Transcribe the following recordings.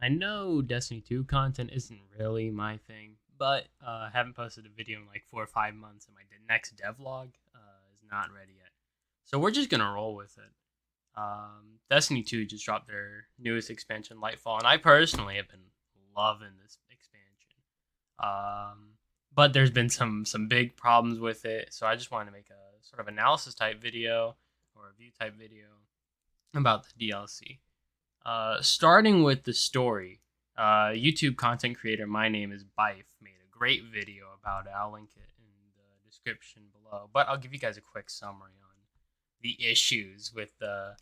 I know Destiny 2 content isn't really my thing, but I haven't posted a video in like 4 or 5 months, and my next devlog is not ready yet. So we're just gonna roll with it. Destiny 2 just dropped their newest expansion, Lightfall, and I personally have been loving this expansion. But there's been some big problems with it, so I just wanted to make a sort of analysis type video or review type video about the DLC. Starting with the story, YouTube content creator My Name is Bife made a great video about it. I'll link it in the description below. But I'll give you guys a quick summary on the issues with the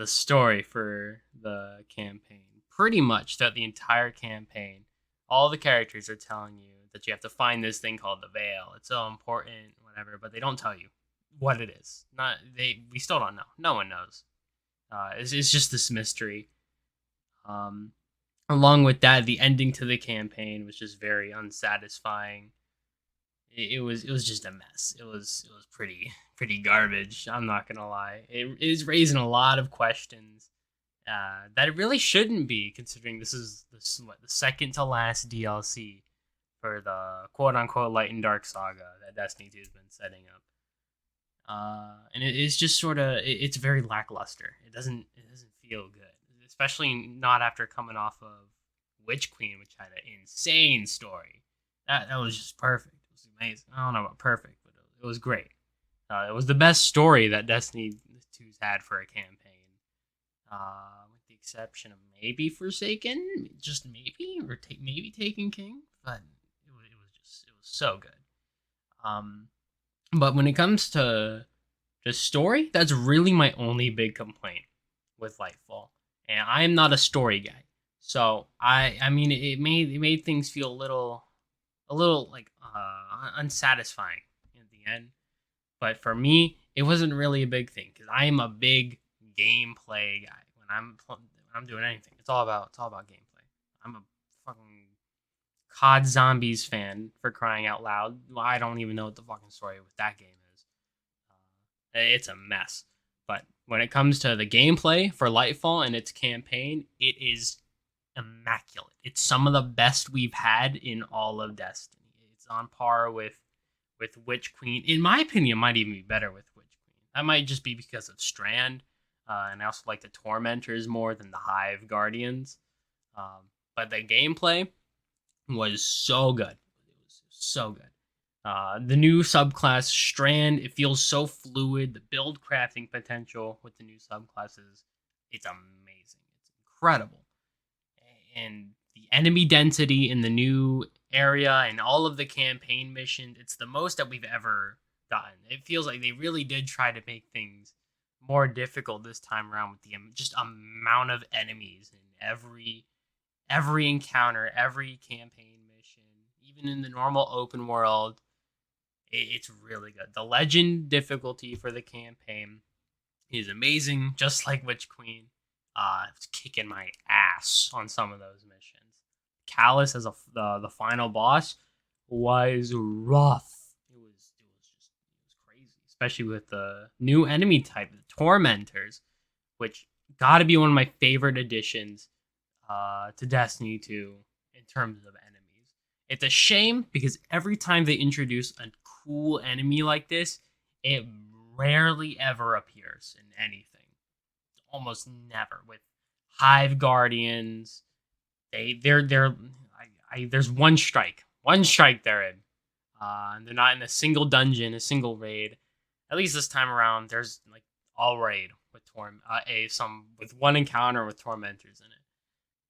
story for the campaign. Pretty much throughout the entire campaign, all the characters are telling you that you have to find this thing called the Veil. It's so important, whatever, but they don't tell you what it is. Not they. We still don't know. No one knows. It's just this mystery. Um, Along with that, the ending to the campaign was just very unsatisfying. It was just a mess. It was pretty garbage. I'm not gonna lie. It is raising a lot of questions that it really shouldn't be, considering the second to last DLC for the quote unquote Light and Dark saga that Destiny 2 has been setting up. And it is just sort of it's very lackluster. It doesn't feel good, especially not after coming off of Witch Queen, which had an insane story. That was just perfect. It was amazing. I don't know about perfect, but it was great. It was the best story that Destiny 2's had for a campaign, with the exception of maybe Forsaken, just maybe, or maybe Taken King, but it was so good. Um, but when it comes to just story, that's really my only big complaint with Lightfall. And I am not a story guy. So I mean it made things feel a little like unsatisfying in the end. But for me, it wasn't really a big thing because I am a big gameplay guy. When I'm doing anything, it's all about gameplay. I'm a fucking COD Zombies fan, for crying out loud. Well, I don't even know what the fucking story with that game is. It's a mess. But when it comes to the gameplay for Lightfall and its campaign, it is immaculate. It's some of the best we've had in all of Destiny. It's on par with Witch Queen. In my opinion, it might even be better with Witch Queen. That might just be because of Strand, and I also like the Tormentors more than the Hive Guardians. But the gameplay was so good. It was so good. The new subclass Strand, it feels so fluid. The build crafting potential with the new subclasses, it's amazing. It's incredible. And the enemy density in the new area and all of the campaign missions, it's the most that we've ever gotten. It feels like they really did try to make things more difficult this time around with the just amount of enemies in every encounter, every campaign mission, even in the normal open world. It's really good. The legend difficulty for the campaign is amazing, just like Witch Queen. It's kicking my ass on some of those missions. Callus as the final boss was rough. It was crazy, especially with the new enemy type, the Tormentors, which got to be one of my favorite additions to Destiny 2 in terms of enemies. It's a shame because every time they introduce a cool enemy like this, it rarely ever appears in anything. Almost never with Hive Guardians. They're there's one strike they're in. And they're not in a single dungeon, a single raid. At least this time around, there's like all raid with some with one encounter with tormentors in it.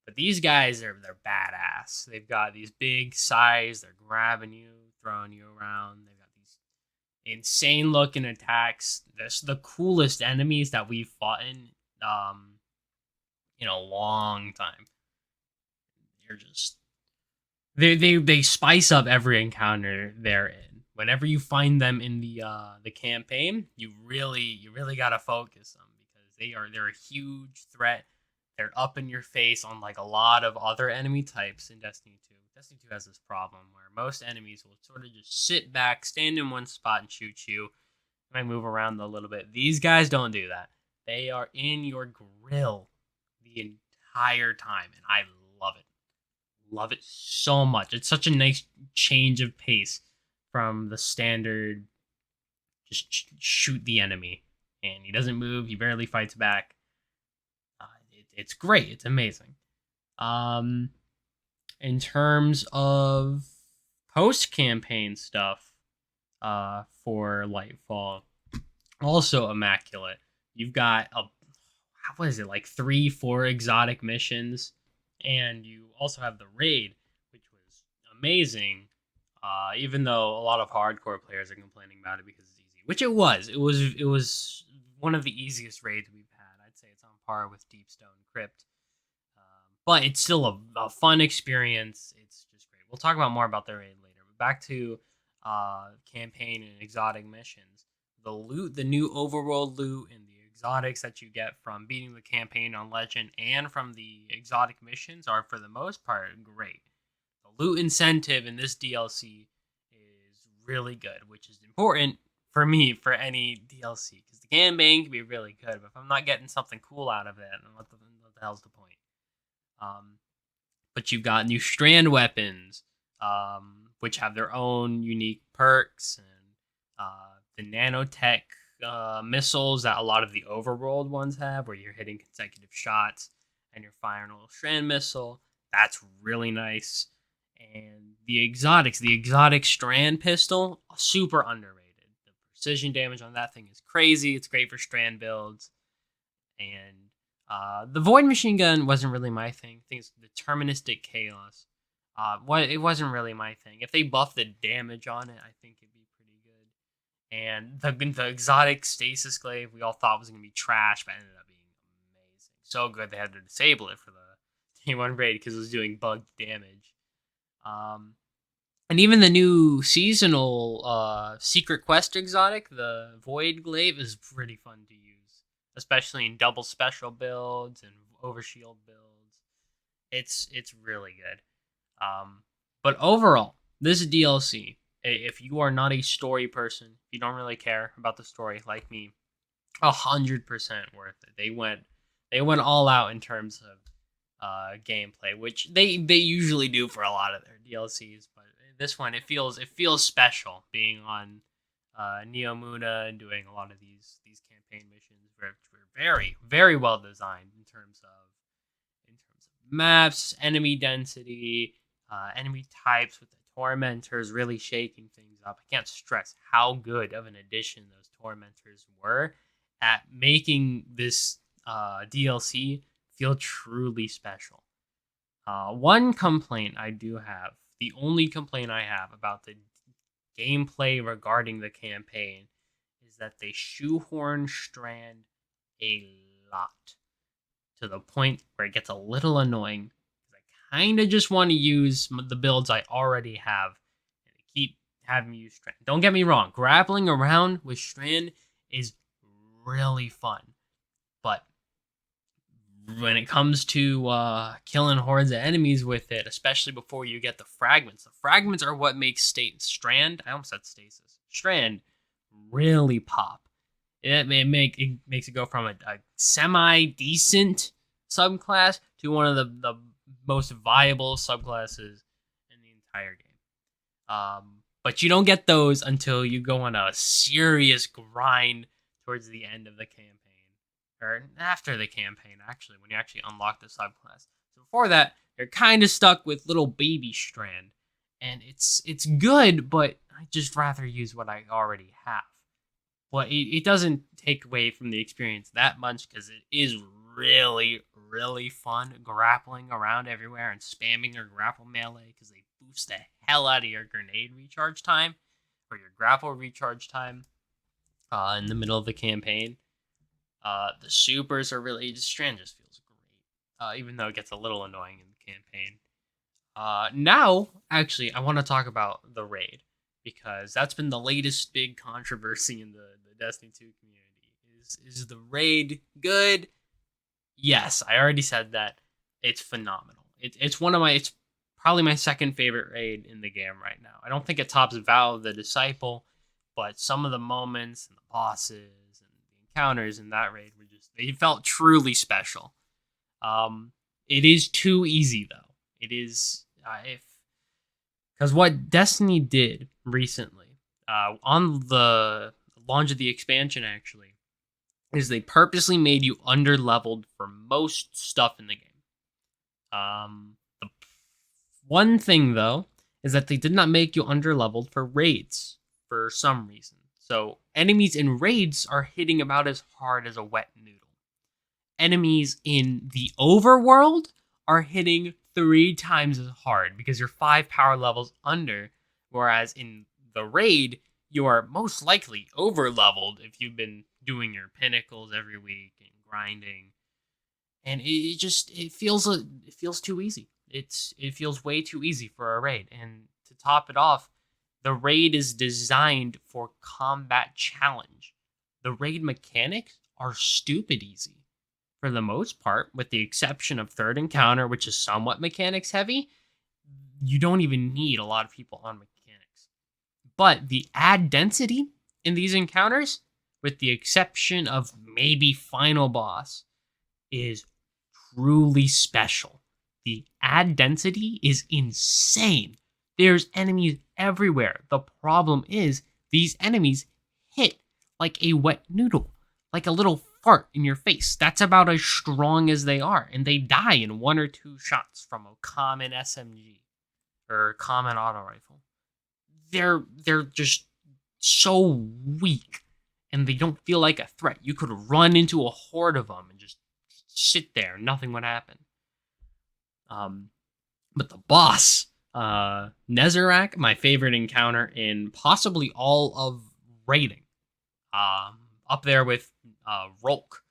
But these guys they're badass. They've got these big size. They're grabbing you, throwing you around. They've got these insane looking attacks. They're the coolest enemies that we've fought in a long time. They're just they spice up every encounter they're in. Whenever you find them in the campaign, you really gotta focus them because they're a huge threat. They're up in your face on like a lot of other enemy types in Destiny 2. Destiny 2 has this problem where most enemies will sort of just sit back, stand in one spot, and shoot you. Might move around a little bit. These guys don't do that. They are in your grill the entire time, and I love it. Love it so much. It's such a nice change of pace from the standard just shoot the enemy and he doesn't move, he barely fights back. It's great. It's amazing. Um, in terms of post campaign stuff, for Lightfall, also immaculate. You've got what is it, like 3-4 exotic missions, and you also have the raid, which was amazing. Even though a lot of hardcore players are complaining about it because it's easy, which it was. It was one of the easiest raids we've had. I'd say it's on par with Deepstone Crypt, but it's still a fun experience. It's just great. We'll talk about more about the raid later. But back to campaign and exotic missions. The loot, the new overworld loot, and the exotics that you get from beating the campaign on Legend and from the exotic missions are, for the most part, great. The loot incentive in this DLC is really good, which is important for me for any DLC, because the campaign can be really good, but if I'm not getting something cool out of it, then what the hell's the point? But you've got new strand weapons, which have their own unique perks, and the nanotech missiles that a lot of the overworld ones have, where you're hitting consecutive shots and you're firing a little strand missile. That's really nice. And the exotics, the exotic strand pistol, super underrated. The precision damage on that thing is crazy. It's great for strand builds. And the void machine gun wasn't really my thing. I think it's deterministic chaos. It wasn't really my thing. If they buff the damage on it, I think it'd be pretty good. And the exotic stasis glaive we all thought was going to be trash, but ended up being amazing. So good they had to disable it for the Day 1 raid because it was doing bugged damage. And even the new seasonal secret quest exotic, the Void Glaive, is pretty fun to use, especially in double special builds and overshield builds. It's really good. But overall, this DLC, if you are not a story person, if you don't really care about the story like me, 100% worth it. They went all out in terms of gameplay, which they usually do for a lot of their DLCs, but this one it feels special being on Neomuna and doing a lot of these campaign missions, which were very, very well designed in terms of maps, enemy density, enemy types, with the tormentors really shaking things up. I can't stress how good of an addition those tormentors were at making this DLC feel truly special. One complaint I do have, the only complaint I have about the gameplay regarding the campaign, is that they shoehorn Strand a lot, to the point where it gets a little annoying. I kind of just want to use the builds I already have and keep having me use Strand. Don't get me wrong, grappling around with Strand is really fun, but when it comes to killing hordes of enemies with it, especially before you get the fragments are what makes Strand, I almost said stasis, Strand, really pop. It makes it go from a semi-decent subclass to one of the most viable subclasses in the entire game. But you don't get those until you go on a serious grind towards the end of the campaign. Or after the campaign, actually, when you actually unlock the subclass. So before that, you're kind of stuck with little baby Strand. And it's good, but I just rather use what I already have. But it doesn't take away from the experience that much, because it is really, really fun grappling around everywhere and spamming your grapple melee, because they boost the hell out of your grenade recharge time, or your grapple recharge time in the middle of the campaign. The supers are really, Strand just feels great, even though it gets a little annoying in the campaign. Now, actually, I want to talk about the raid, because that's been the latest big controversy in the Destiny 2 community. Is the raid good? Yes, I already said that. It's phenomenal. It's probably my second favorite raid in the game right now. I don't think it tops Vow of the Disciple, but some of the moments and the bosses encounters in that raid were they felt truly special. It is too easy though. It is if because what Destiny did recently on the launch of the expansion actually is they purposely made you under leveled for most stuff in the game. The one thing though is that they did not make you under leveled for raids for some reason. So enemies in raids are hitting about as hard as a wet noodle. Enemies in the overworld are hitting 3 times as hard because you're 5 power levels under, whereas in the raid you are most likely over leveled if you've been doing your pinnacles every week and grinding, and it feels too easy. It feels way too easy for a raid, and to top it off, the raid is designed for combat challenge. The raid mechanics are stupid easy for the most part, with the exception of third encounter, which is somewhat mechanics heavy. You don't even need a lot of people on mechanics. But the add density in these encounters, with the exception of maybe final boss, is truly special. The add density is insane. There's enemies everywhere. The problem is these enemies hit like a wet noodle, like a little fart in your face. That's about as strong as they are, and they die in 1 or 2 shots from a common SMG or common auto rifle. They're just so weak, and they don't feel like a threat. You could run into a horde of them and just sit there, nothing would happen. But the boss, Nezarec, my favorite encounter in possibly all of raiding, up there with Rolk.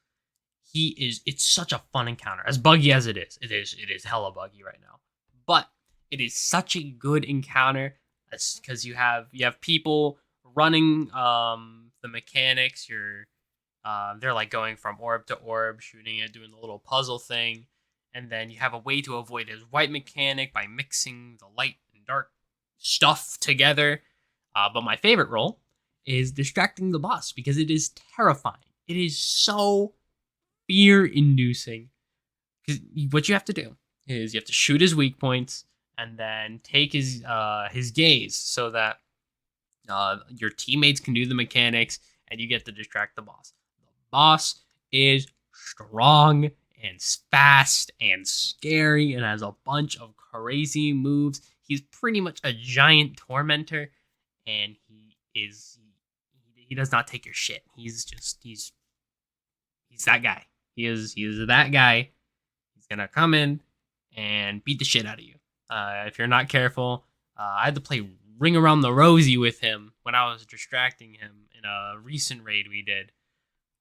It's such a fun encounter. As buggy as it is hella buggy right now. But it is such a good encounter because you have people running the mechanics. They're like going from orb to orb, shooting it, doing the little puzzle thing, and then you have a way to avoid his white mechanic by mixing the light and dark stuff together. But my favorite role is distracting the boss because it is terrifying. It is so fear-inducing. Because what you have to do is you have to shoot his weak points and then take his gaze so that your teammates can do the mechanics and you get to distract the boss. The boss is strong and fast and scary and has a bunch of crazy moves. He's pretty much a giant tormentor, and he does not take your shit. He's that guy. He is that guy. He's gonna come in and beat the shit out of you. If you're not careful, I had to play Ring Around the Rosie with him when I was distracting him in a recent raid we did.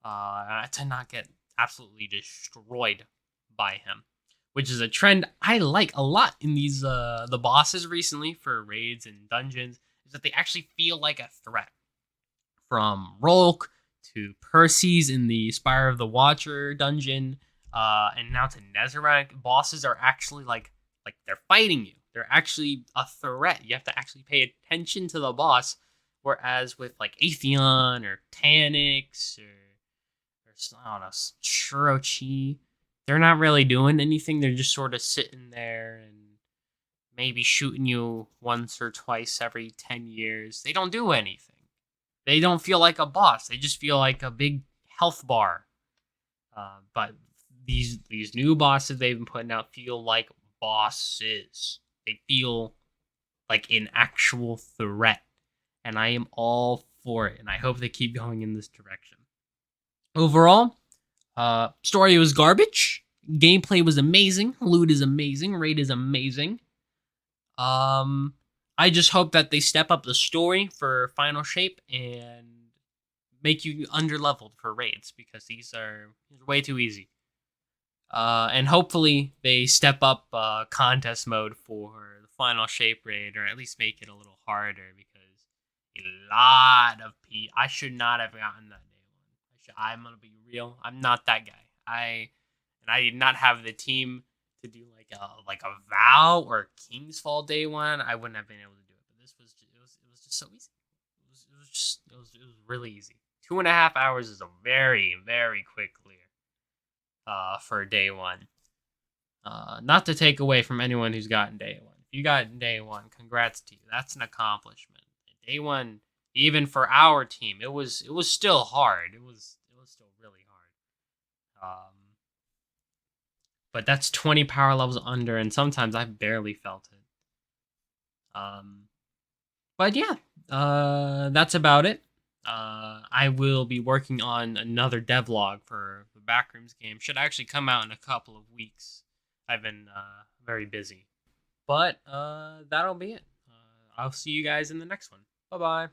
To not get absolutely destroyed by him, which is a trend I like a lot in these the bosses recently for raids and dungeons, is that they actually feel like a threat. From Rolk to Percy's in the Spire of the Watcher dungeon, and now to Nezarec, bosses are actually like they're fighting you. They're actually a threat. You have to actually pay attention to the boss. Whereas with like Atheon or Tanix or I don't know, Shirochi, they're not really doing anything. They're just sort of sitting there and maybe shooting you once or twice every 10 years. They don't do anything. They don't feel like a boss. They just feel like a big health bar. But these new bosses they've been putting out feel like bosses. They feel like an actual threat. And I am all for it. And I hope they keep going in this direction. Overall, story was garbage. Gameplay was amazing. Loot is amazing. Raid is amazing. I just hope that they step up the story for Final Shape and make you underleveled for raids, because these are way too easy. And hopefully they step up contest mode for the Final Shape raid, or at least make it a little harder, because a lot of people. I should not have gotten that day one. I'm gonna be real. I'm not that guy. I did not have the team to do like a Vow or King's Fall day one. I wouldn't have been able to do it. But this was it was just so easy. It was really easy. 2.5 hours is a very, very quick clear for day one. Not to take away from anyone who's gotten day one. If you got day one, congrats to you. That's an accomplishment. Day one, even for our team, it was still hard. It was still really hard. But that's 20 power levels under, and sometimes I've barely felt it. But yeah, that's about it. I will be working on another devlog for the Backrooms game. Should actually come out in a couple of weeks. I've been very busy. But that'll be it. I'll see you guys in the next one. Bye bye.